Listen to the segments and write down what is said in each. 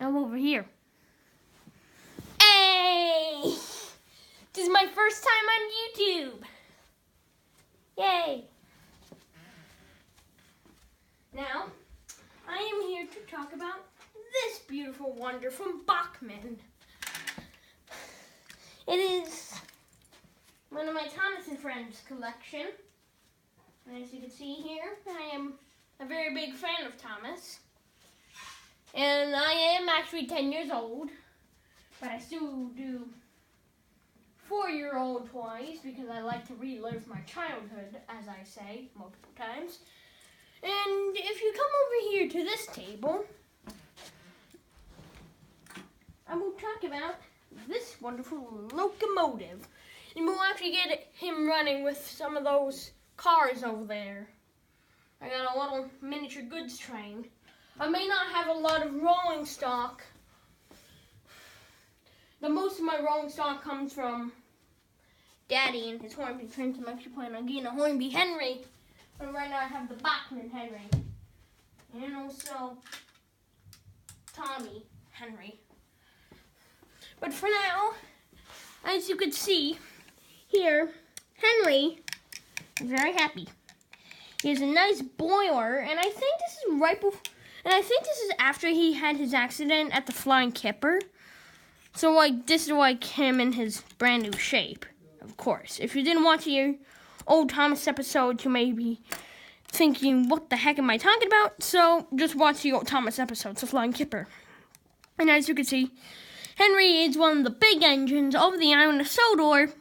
I'm over here. Hey! This is my first time on YouTube. Yay! Now, I am here to talk about this beautiful wonder from Bachman. It is one of my Thomas and Friends collection. And as you can see here, I am a very big fan of Thomas. And I am actually 10 years old, but I still do 4-year-old toys because I like to relive my childhood, as I say multiple times. And if you come over here to this table, I will talk about this wonderful locomotive. And we'll actually get him running with some of those cars over there. I got a little miniature goods train. I may not have a lot of rolling stock. The most of my rolling stock comes from Daddy and his Hornby trains. I'm actually planning on getting a Hornby Henry. But right now I have the Bachman Henry. And also Tommy Henry. But for now, as you can see here, Henry is very happy. He has a nice boiler, and I think this is right before, and I think this is after he had his accident at the Flying Kipper. So like this is like him in his brand new shape, of course. If you didn't watch your old Thomas episode, you may be thinking, what the heck am I talking about? So just watch the old Thomas episodes of Flying Kipper. And as you can see, Henry is one of the big engines of the island of Sodor,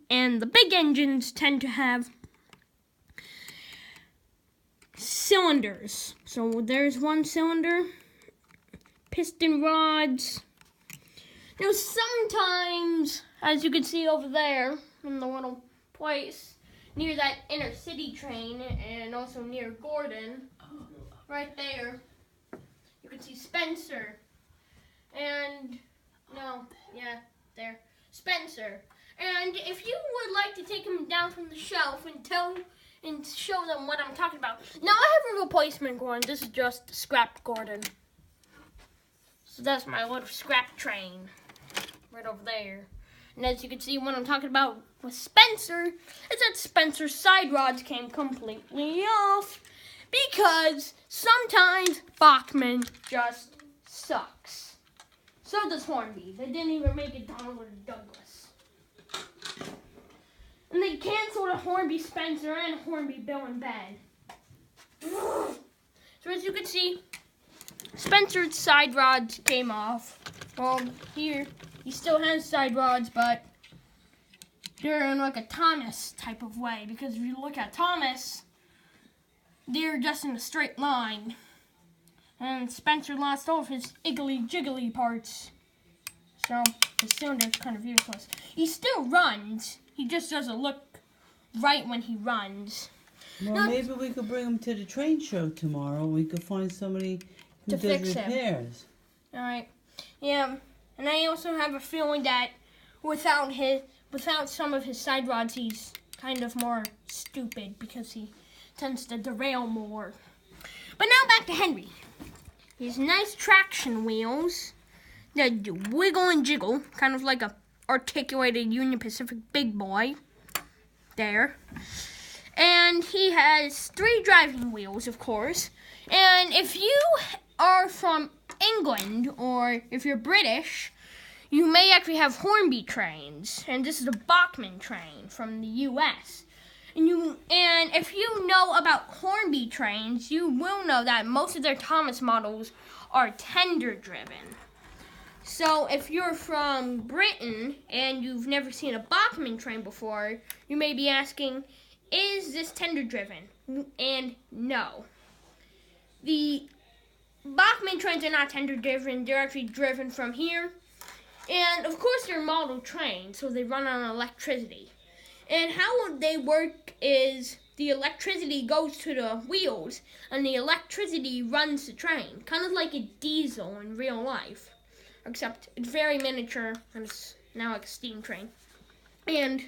and the big engines tend to have cylinders. So there's one cylinder, piston rods. Now sometimes, as you can see over there in the little place near that inner city train and also near Gordon, right there, you can see Spencer. And Spencer. And if you would like to take him down from the shelf and show them what I'm talking about. Now I have a replacement Gordon. This is just scrapped Gordon. So that's my little scrap train right over there. And as you can see, what I'm talking about with Spencer is that Spencer's side rods came completely off because sometimes Bachman just sucks. So does Hornby. They didn't even make it Donald or Douglas. And they canceled a Hornby Spencer and a Hornby Bill and Ben. So as you can see, Spencer's side rods came off. Well, here, he still has side rods, but they're in like a Thomas type of way. Because if you look at Thomas, they're just in a straight line. And Spencer lost all of his iggly-jiggly parts. So, his cylinder's kind of useless. He still runs. He just doesn't look right when he runs. Well, maybe we could bring him to the train show tomorrow. We could find somebody who to does fix repairs. Alright. Yeah. And I also have a feeling that without some of his side rods, he's kind of more stupid because he tends to derail more. But now back to Henry. These nice traction wheels that do wiggle and jiggle, kind of like a articulated Union Pacific big boy. There. And he has 3 driving wheels, of course. And if you are from England, or if you're British, you may actually have Hornby trains. And this is a Bachman train from the US. And if you know about Hornby trains, you will know that most of their Thomas models are tender-driven. So if you're from Britain and you've never seen a Bachman train before, you may be asking, is this tender-driven? And no. The Bachman trains are not tender-driven. They're actually driven from here. And of course they're model trains, so they run on electricity. And how they work is the electricity goes to the wheels, and the electricity runs the train, kind of like a diesel in real life, except it's very miniature, and it's now like a steam train. And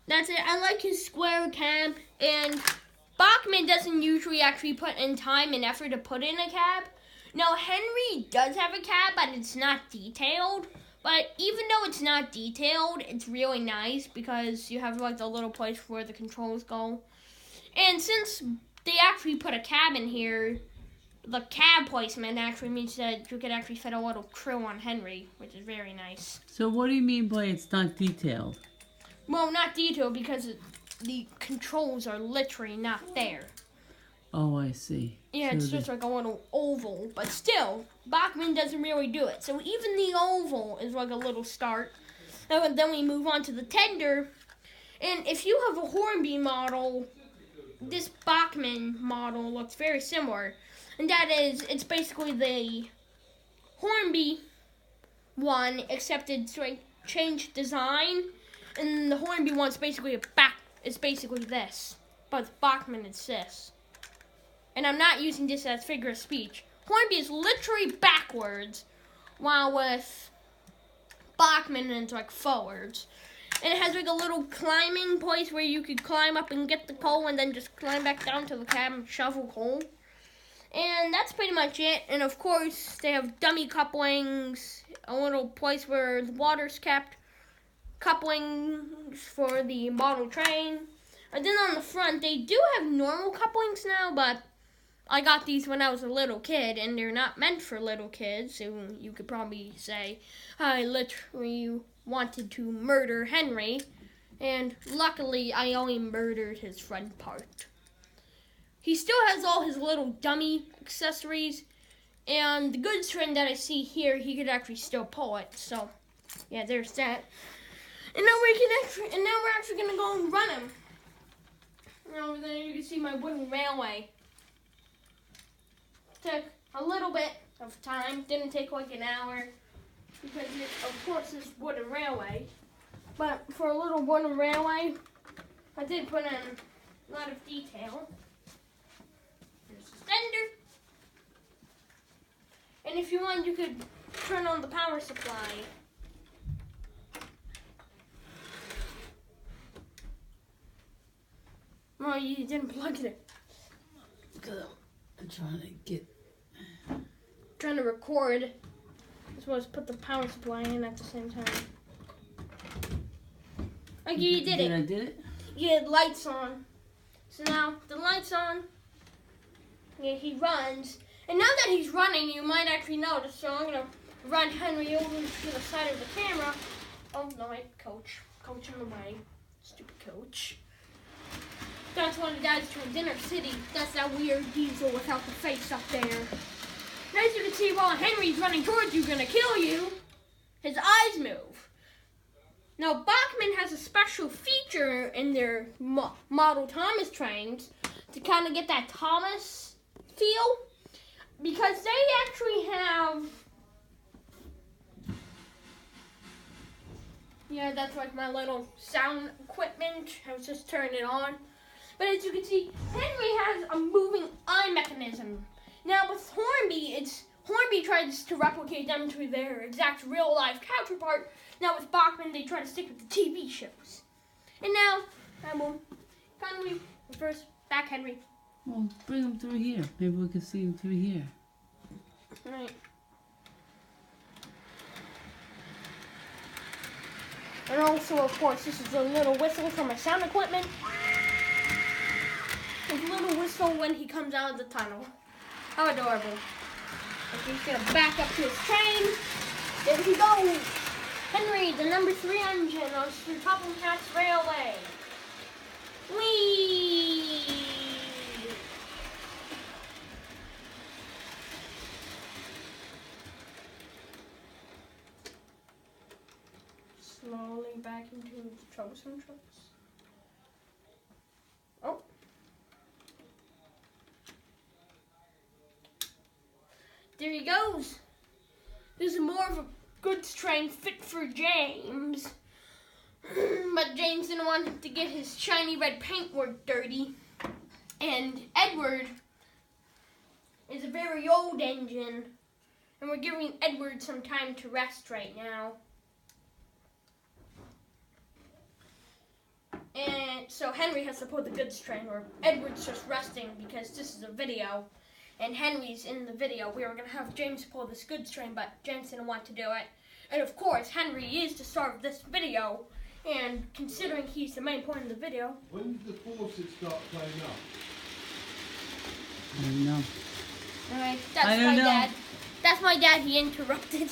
that's it. I like his square cab, and Bachman doesn't usually actually put in time and effort to put in a cab. No, Henry does have a cab, but it's not detailed. But even though it's not detailed, it's really nice because you have like the little place where the controls go. And since they actually put a cab in here, the cab placement actually means that you could actually fit a little crew on Henry, which is very nice. So what do you mean by it's not detailed? Well, not detailed because the controls are literally not there. Oh, I see. Yeah, so it's just like a little oval, but still, Bachmann doesn't really do it. So even the oval is like a little start. And then we move on to the tender. And if you have a Hornby model, this Bachmann model looks very similar. And that is, it's basically the Hornby one, except it's like changed design. And the Hornby one's basically it's basically this. But Bachmann is this. And I'm not using this as figure of speech. Hornby is literally backwards, while with Bachmann it's like forwards. And it has like a little climbing place where you could climb up and get the coal and then just climb back down to the cab and shovel coal. And that's pretty much it. And of course, they have dummy couplings, a little place where the water's kept, couplings for the model train. And then on the front, they do have normal couplings now, but I got these when I was a little kid, and they're not meant for little kids, so you could probably say I literally wanted to murder Henry, and luckily I only murdered his front part. He still has all his little dummy accessories, and the goods train that I see here, he could actually still pull it, so yeah, there's that. And now we're actually gonna go and run him. And over there you can see my wooden railway. Took a little bit of time, didn't take like an hour, because of course it's wooden railway. But for a little wooden railway, I did put in a lot of detail. There's the fender. And if you want, you could turn on the power supply. Oh, you didn't plug it in. Because I'm trying to record, as well as put the power supply in at the same time. Okay, you did it. I did it? Yeah, lights on. So now the lights on. Yeah, he runs. And now that he's running, you might actually notice. So I'm gonna run Henry over to the side of the camera. Oh no, coach in the way. Stupid coach. That's one of the guys from Dinner City. That's that weird diesel without the face up there. And as you can see, while Henry's running towards you, gonna kill you, his eyes move. Now, Bachmann has a special feature in their Model Thomas trains to kind of get that Thomas feel, because they actually have... Yeah, that's like my little sound equipment. I was just turning it on. But as you can see, Henry has a moving eye mechanism. Now with Hornby, Hornby tries to replicate them to their exact real-life counterpart. Now with Bachmann, they try to stick with the TV shows. And now, I will kindly reverse back Henry. Well, bring him through here. Maybe we can see him through here. All right. And also, of course, this is a little whistle from my sound equipment. His little whistle when he comes out of the tunnel. How adorable. Okay, he's gonna back up to his train. There he goes. Henry, the number 3 engine on the Topham Hatt's Railway. Whee! Slowly back into the troublesome trucks. Oh. There he goes. This is more of a goods train fit for James. But James didn't want him to get his shiny red paintwork dirty. And Edward is a very old engine. And we're giving Edward some time to rest right now. And so Henry has to pull the goods train, or Edward's just resting because this is a video. and Henry's in the video. We were going to have James pull this goods train, but James didn't want to do it. And of course, Henry is the star of this video, and considering he's the main point of the video. When did the faucet start playing up? I don't know. Alright, I that's don't my know. dad. That's my dad, he interrupted.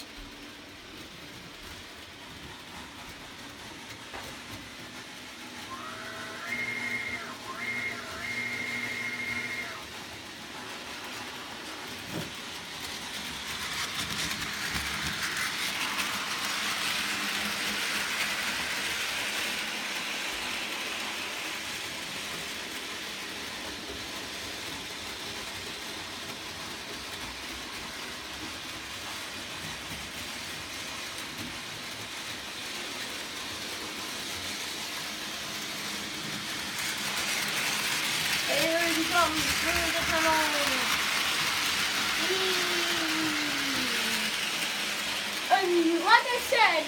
Here he comes through the tunnel. And like I said,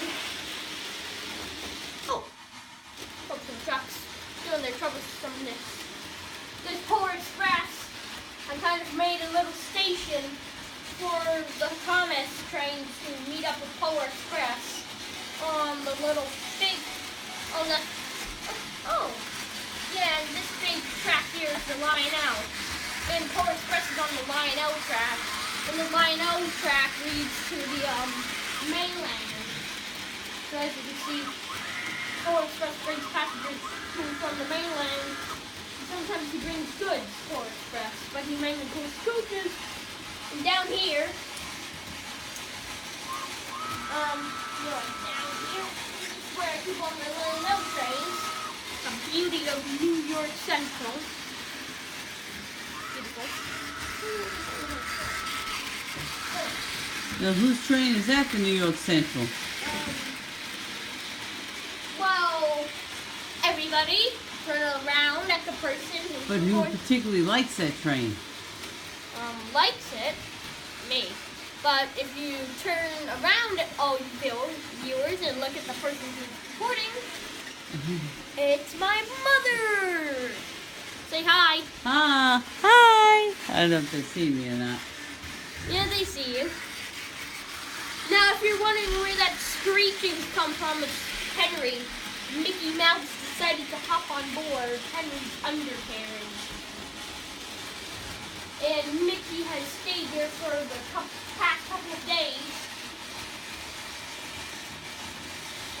folks and trucks doing their troublesomeness. This Polar Express, I kind of made a little station for the Thomas train to meet up with Polar Express on the little big, yeah, and this big track here is the Lionel. And Polar Express is on the Lionel track. And the Lionel track leads to the mainland. So as you can see, Polar Express brings passengers to and from the mainland. Sometimes he brings goods, Polar Express, but he mainly pulls coaches. And down here, down here, this is where I keep on my Lionel trains. The beauty of New York Central. Beautiful. Now, whose train is that, the New York Central? Well, everybody turn around at the person But who particularly likes that train? likes it, me. But if you turn around at all you viewers and look at the person who's recording, it's my mother! Say hi. Hi. I don't know if they see me or not. Yeah, they see you. Now, if you're wondering where that screeching comes from, it's Henry. Mickey Mouse decided to hop on board Henry's undercarriage. And Mickey has stayed there for the past couple of days.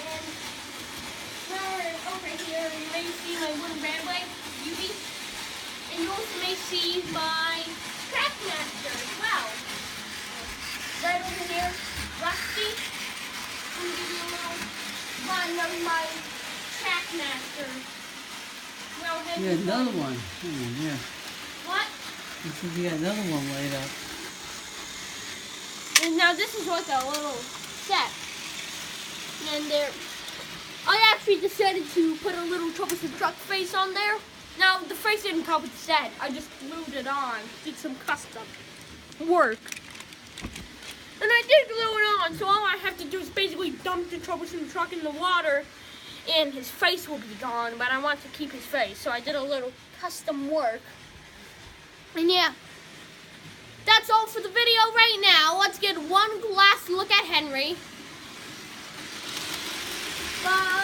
And over here, you may see my wooden railway, Beauty. And you also may see my Trackmaster as well. Right over here, Rusty. I'm going to give you a little run of my Trackmaster. Well, You got another one. Yeah. What? You said you got another one laid up. And now this is like a little set. And there, I actually decided to put a little troublesome truck face on there. Now the face didn't come with the set. I just glued it on. Did some custom work. And I did glue it on, so all I have to do is basically dump the troublesome truck in the water and his face will be gone, but I want to keep his face, so I did a little custom work. And yeah, that's all for the video right now. Let's get one last look at Henry. Bye.